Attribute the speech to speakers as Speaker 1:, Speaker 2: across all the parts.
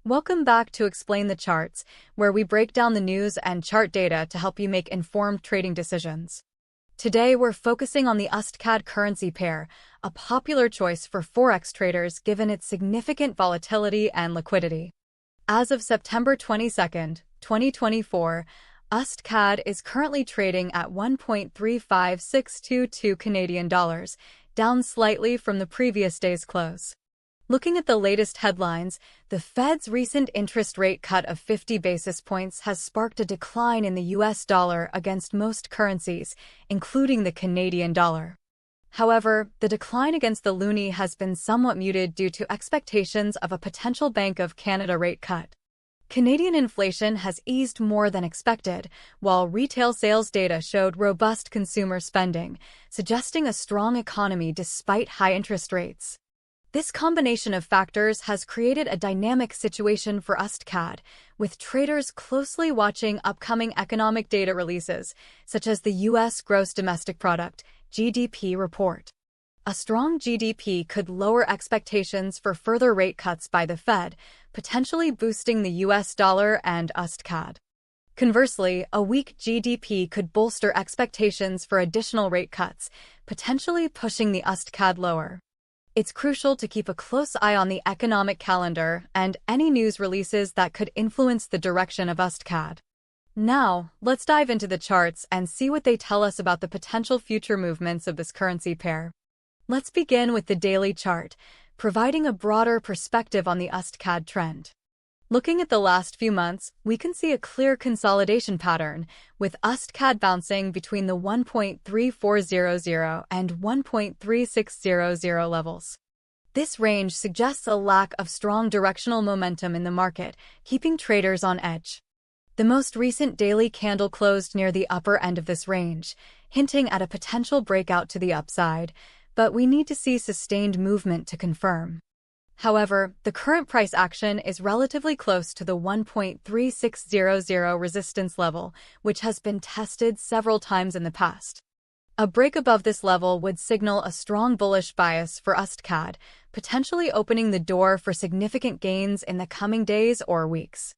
Speaker 1: Welcome back to Explain the Charts, where we break down the news and chart data to help you make informed trading decisions. Today, we're focusing on the USDCAD currency pair, a popular choice for forex traders given its significant volatility and liquidity. As of September 22, 2024, USDCAD is currently trading at 1.35622 Canadian dollars, down slightly from the previous day's close. Looking at the latest headlines, the Fed's recent interest rate cut of 50 basis points has sparked a decline in the US dollar against most currencies, including the Canadian dollar. However, the decline against the loonie has been somewhat muted due to expectations of a potential Bank of Canada rate cut. Canadian inflation has eased more than expected, while retail sales data showed robust consumer spending, suggesting a strong economy despite high interest rates. This combination of factors has created a dynamic situation for USDCAD, with traders closely watching upcoming economic data releases, such as the U.S. Gross Domestic Product (GDP) report. A strong GDP could lower expectations for further rate cuts by the Fed, potentially boosting the U.S. dollar and USDCAD. Conversely, a weak GDP could bolster expectations for additional rate cuts, potentially pushing the USDCAD lower. It's crucial to keep a close eye on the economic calendar and any news releases that could influence the direction of USDCAD. Now, let's dive into the charts and see what they tell us about the potential future movements of this currency pair. Let's begin with the daily chart, providing a broader perspective on the USDCAD trend. Looking at the last few months, we can see a clear consolidation pattern, with USDCAD bouncing between the 1.3400 and 1.3600 levels. This range suggests a lack of strong directional momentum in the market, keeping traders on edge. The most recent daily candle closed near the upper end of this range, hinting at a potential breakout to the upside, but we need to see sustained movement to confirm. However, the current price action is relatively close to the 1.3600 resistance level, which has been tested several times in the past. A break above this level would signal a strong bullish bias for USDCAD, potentially opening the door for significant gains in the coming days or weeks.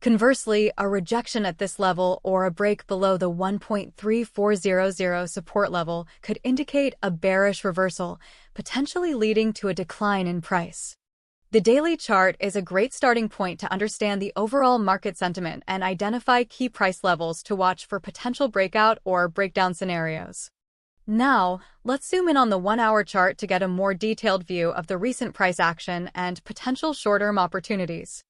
Speaker 1: Conversely, a rejection at this level or a break below the 1.3400 support level could indicate a bearish reversal, potentially leading to a decline in price. The daily chart is a great starting point to understand the overall market sentiment and identify key price levels to watch for potential breakout or breakdown scenarios. Now, let's zoom in on the 1-hour chart to get a more detailed view of the recent price action and potential short-term opportunities.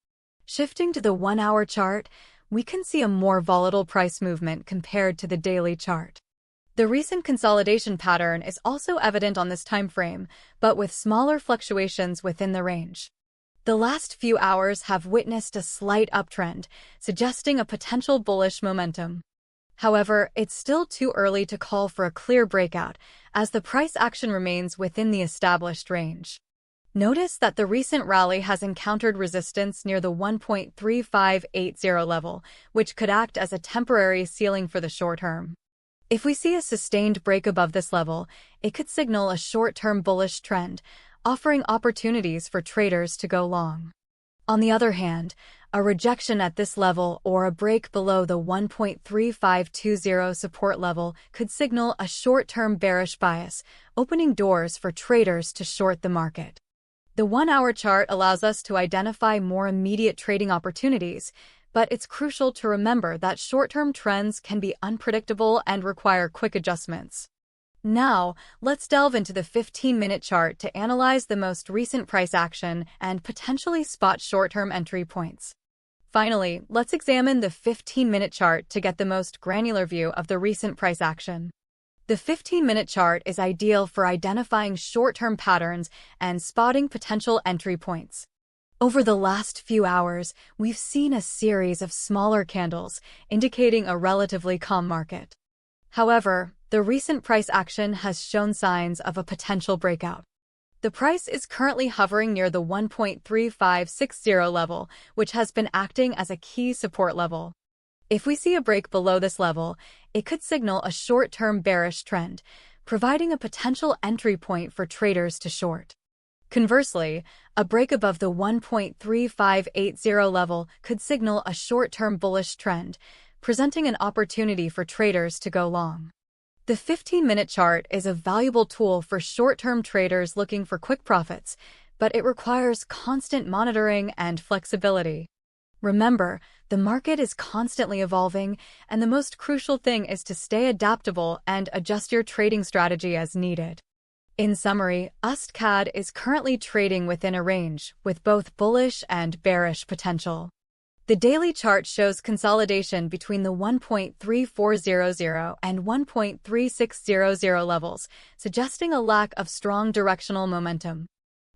Speaker 1: Shifting to the 1-hour chart, we can see a more volatile price movement compared to the daily chart. The recent consolidation pattern is also evident on this time frame, but with smaller fluctuations within the range. The last few hours have witnessed a slight uptrend, suggesting a potential bullish momentum. However, it's still too early to call for a clear breakout, as the price action remains within the established range. Notice that the recent rally has encountered resistance near the 1.3580 level, which could act as a temporary ceiling for the short term. If we see a sustained break above this level, it could signal a short-term bullish trend, offering opportunities for traders to go long. On the other hand, a rejection at this level or a break below the 1.3520 support level could signal a short-term bearish bias, opening doors for traders to short the market. The 1-hour chart allows us to identify more immediate trading opportunities, but it's crucial to remember that short-term trends can be unpredictable and require quick adjustments. Now, let's delve into the 15-minute chart to analyze the most recent price action and potentially spot short-term entry points. Finally, let's examine the 15-minute chart to get the most granular view of the recent price action. The 15-minute chart is ideal for identifying short-term patterns and spotting potential entry points. Over the last few hours, we've seen a series of smaller candles, indicating a relatively calm market. However, the recent price action has shown signs of a potential breakout. The price is currently hovering near the 1.3560 level, which has been acting as a key support level. If we see a break below this level, it could signal a short-term bearish trend, providing a potential entry point for traders to short. Conversely, a break above the 1.3580 level could signal a short-term bullish trend, presenting an opportunity for traders to go long. The 15-minute chart is a valuable tool for short-term traders looking for quick profits, but it requires constant monitoring and flexibility. Remember, the market is constantly evolving, and the most crucial thing is to stay adaptable and adjust your trading strategy as needed. In summary, USDCAD is currently trading within a range, with both bullish and bearish potential. The daily chart shows consolidation between the 1.3400 and 1.3600 levels, suggesting a lack of strong directional momentum.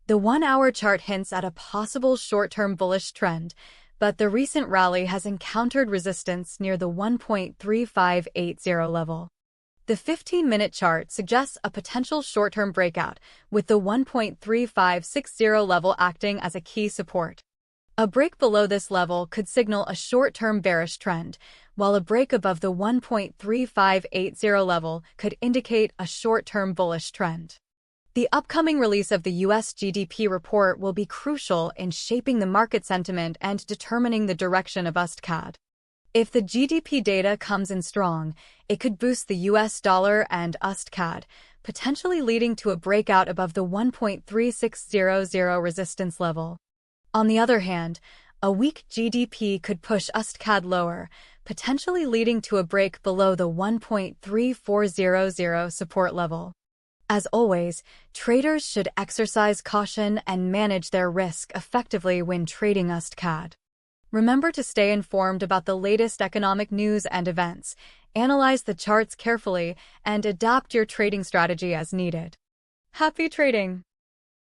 Speaker 1: The 1-hour chart hints at a possible short-term bullish trend, but the recent rally has encountered resistance near the 1.3580 level. The 15-minute chart suggests a potential short-term breakout, with the 1.3560 level acting as a key support. A break below this level could signal a short-term bearish trend, while a break above the 1.3580 level could indicate a short-term bullish trend. The upcoming release of the US GDP report will be crucial in shaping the market sentiment and determining the direction of USDCAD. If the GDP data comes in strong, it could boost the US dollar and USDCAD, potentially leading to a breakout above the 1.3600 resistance level. On the other hand, a weak GDP could push USDCAD lower, potentially leading to a break below the 1.3400 support level. As always, traders should exercise caution and manage their risk effectively when trading USDCAD. Remember to stay informed about the latest economic news and events, analyze the charts carefully, and adapt your trading strategy as needed. Happy trading!